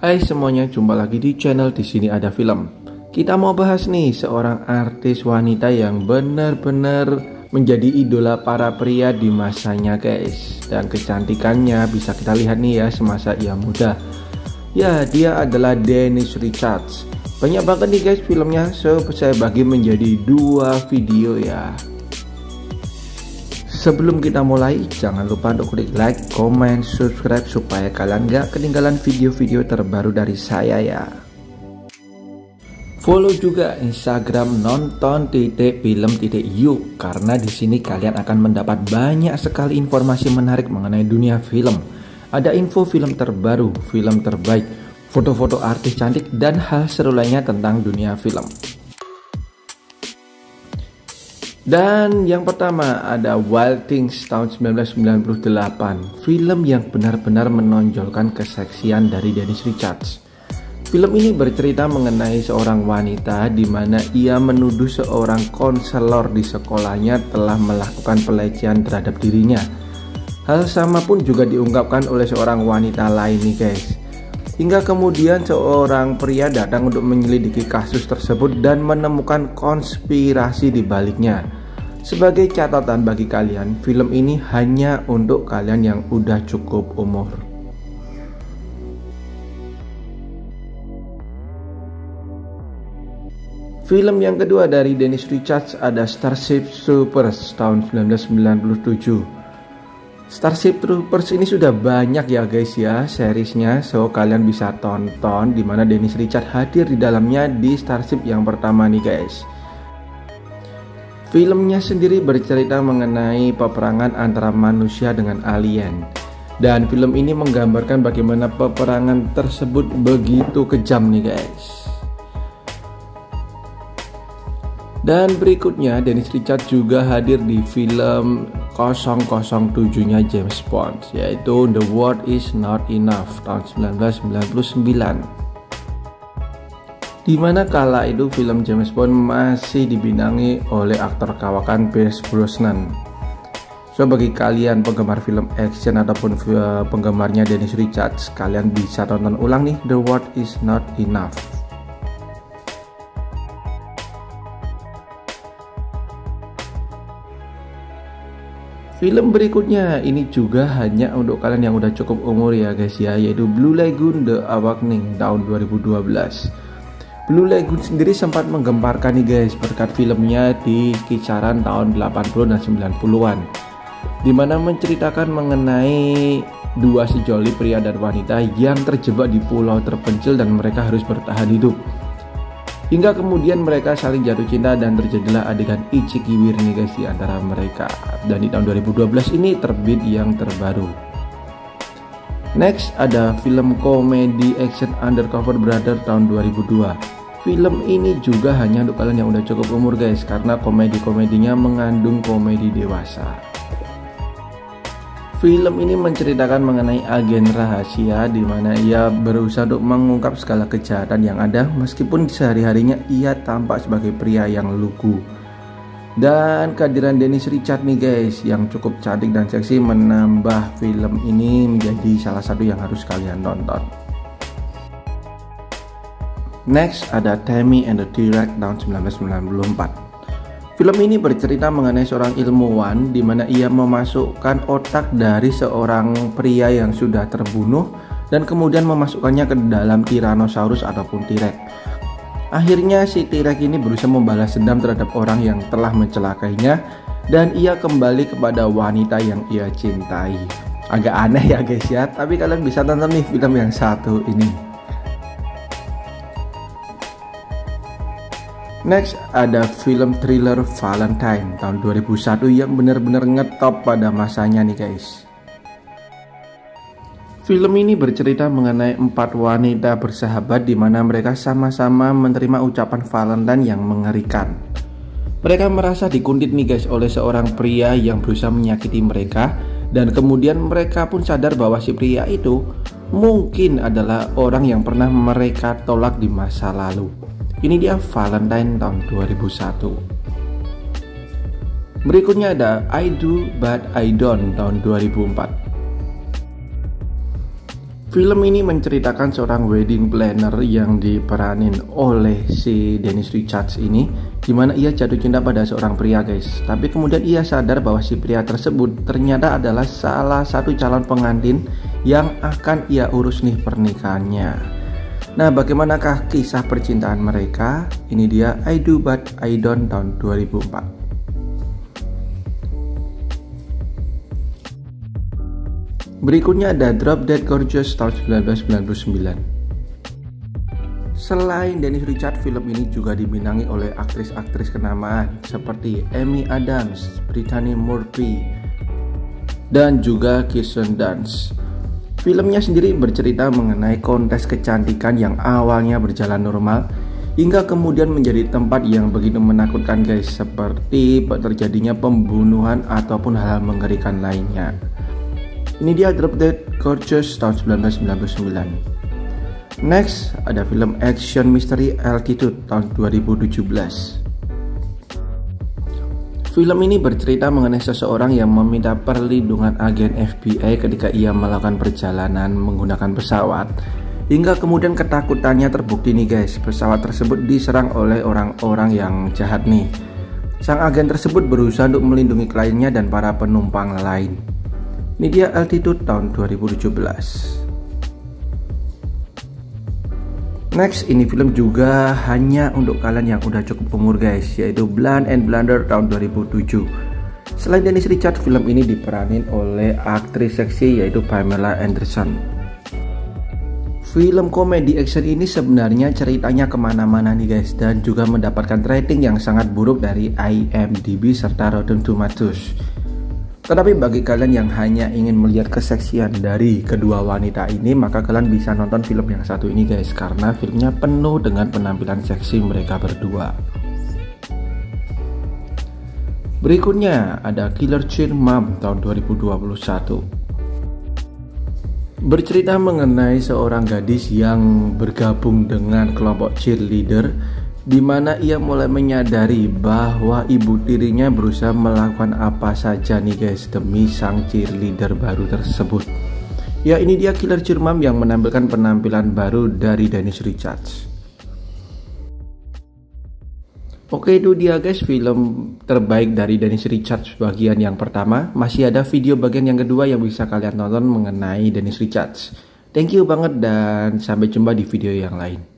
Hai semuanya, jumpa lagi di channel Di Sini Ada Film. Kita mau bahas nih seorang artis wanita yang benar-benar menjadi idola para pria di masanya guys. Dan kecantikannya bisa kita lihat nih ya semasa ia muda. Ya, dia adalah Denise Richards. Banyak banget nih guys filmnya, so saya bagi menjadi 2 video ya. Sebelum kita mulai, jangan lupa untuk klik like, comment, subscribe supaya kalian gak ketinggalan video-video terbaru dari saya ya. Follow juga Instagram nonton.film.yuk karena di sini kalian akan mendapat banyak sekali informasi menarik mengenai dunia film. Ada info film terbaru, film terbaik, foto-foto artis cantik dan hal seru lainnya tentang dunia film. Dan yang pertama ada Wild Things tahun 1998, film yang benar-benar menonjolkan keseksian dari Denise Richards. Film ini bercerita mengenai seorang wanita di mana ia menuduh seorang konselor di sekolahnya telah melakukan pelecehan terhadap dirinya. Hal sama pun juga diungkapkan oleh seorang wanita lain nih guys. Hingga kemudian seorang pria datang untuk menyelidiki kasus tersebut dan menemukan konspirasi di baliknya. Sebagai catatan bagi kalian, film ini hanya untuk kalian yang udah cukup umur. Film yang kedua dari Denise Richards ada Starship Troopers tahun 1997. Starship Troopers ini sudah banyak ya guys ya seriesnya, so kalian bisa tonton dimana Denise Richards hadir di dalamnya di Starship yang pertama nih guys. Filmnya sendiri bercerita mengenai peperangan antara manusia dengan alien, dan film ini menggambarkan bagaimana peperangan tersebut begitu kejam nih guys. Dan berikutnya Denise Richards juga hadir di film 007-nya James Bond, yaitu The World Is Not Enough tahun 1999. Dimana kala itu film James Bond masih dibintangi oleh aktor kawakan Pierce Brosnan. So bagi kalian penggemar film action ataupun penggemarnya Denise Richards, kalian bisa tonton ulang nih The World Is Not Enough. Film berikutnya ini juga hanya untuk kalian yang udah cukup umur ya guys ya, yaitu Blue Lagoon The Awakening tahun 2012. Blue Lagoon sendiri sempat menggemparkan nih guys berkat filmnya di kisaran tahun 80 dan 90-an, dimana menceritakan mengenai dua sejoli pria dan wanita yang terjebak di pulau terpencil dan mereka harus bertahan hidup. Hingga kemudian mereka saling jatuh cinta dan terjadilah adegan Ichikiwir nih guys di antara mereka. Dan di tahun 2012 ini terbit yang terbaru. Next ada film komedi action Undercover Brother tahun 2002. Film ini juga hanya untuk kalian yang udah cukup umur guys, karena komedi-komedinya mengandung komedi dewasa. Film ini menceritakan mengenai agen rahasia di mana ia berusaha untuk mengungkap segala kejahatan yang ada meskipun sehari-harinya ia tampak sebagai pria yang lugu. Dan kehadiran Denise Richards nih guys yang cukup cantik dan seksi menambah film ini menjadi salah satu yang harus kalian tonton. Next ada Tammy and the T-Rex tahun 1994. Film ini bercerita mengenai seorang ilmuwan di mana ia memasukkan otak dari seorang pria yang sudah terbunuh dan kemudian memasukkannya ke dalam Tyrannosaurus ataupun T-Rex. Akhirnya si T-Rex ini berusaha membalas dendam terhadap orang yang telah mencelakainya dan ia kembali kepada wanita yang ia cintai. Agak aneh ya guys ya, tapi kalian bisa tonton nih film yang satu ini. Next ada film thriller Valentine tahun 2001 yang benar-benar ngetop pada masanya nih guys. Film ini bercerita mengenai 4 wanita bersahabat di mana mereka sama-sama menerima ucapan Valentine yang mengerikan. Mereka merasa dikuntit nih guys oleh seorang pria yang berusaha menyakiti mereka, dan kemudian mereka pun sadar bahwa si pria itu mungkin adalah orang yang pernah mereka tolak di masa lalu. Ini dia Valentine tahun 2001. Berikutnya ada I Do But I Don't tahun 2004. Film ini menceritakan seorang wedding planner yang diperanin oleh si Dennis Richards ini, dimana ia jatuh cinta pada seorang pria guys. Tapi kemudian ia sadar bahwa si pria tersebut ternyata adalah salah satu calon pengantin yang akan ia urus nih pernikahannya. Nah, bagaimanakah kisah percintaan mereka? Ini dia I Do But I Don't tahun 2004. Berikutnya ada Drop Dead Gorgeous tahun 1999. Selain Dennis Richards, film ini juga dibintangi oleh aktris-aktris kenamaan seperti Amy Adams, Brittany Murphy, dan juga Kirsten Dunst. Filmnya sendiri bercerita mengenai kontes kecantikan yang awalnya berjalan normal hingga kemudian menjadi tempat yang begitu menakutkan guys, seperti terjadinya pembunuhan ataupun hal-hal mengerikan lainnya. Ini dia Drop Dead Gorgeous tahun 1999. Next ada film action misteri Altitude tahun 2017. Film ini bercerita mengenai seseorang yang meminta perlindungan agen FBI ketika ia melakukan perjalanan menggunakan pesawat, hingga kemudian ketakutannya terbukti nih guys. Pesawat tersebut diserang oleh orang-orang yang jahat nih. Sang agen tersebut berusaha untuk melindungi kliennya dan para penumpang lain. Ini dia Altitude tahun 2017. Next, ini film juga hanya untuk kalian yang udah cukup umur guys, yaitu Blonde and Blonder tahun 2007. Selain Dennis Richards, film ini diperanin oleh aktris seksi yaitu Pamela Anderson. Film komedi action ini sebenarnya ceritanya kemana-mana nih guys, dan juga mendapatkan rating yang sangat buruk dari IMDb serta Rotten Tomatoes. Tetapi bagi kalian yang hanya ingin melihat keseksian dari kedua wanita ini, maka kalian bisa nonton film yang satu ini guys, karena filmnya penuh dengan penampilan seksi mereka berdua. Berikutnya ada Killer Cheer Mom tahun 2021. Bercerita mengenai seorang gadis yang bergabung dengan kelompok cheerleader, di mana ia mulai menyadari bahwa ibu tirinya berusaha melakukan apa saja nih guys demi sang cheerleader baru tersebut. Ya, ini dia Killer Cheer Mom yang menampilkan penampilan baru dari Dennis Richards. Oke, itu dia guys film terbaik dari Dennis Richards bagian yang pertama. Masih ada video bagian yang kedua yang bisa kalian tonton mengenai Dennis Richards. Thank you banget dan sampai jumpa di video yang lain.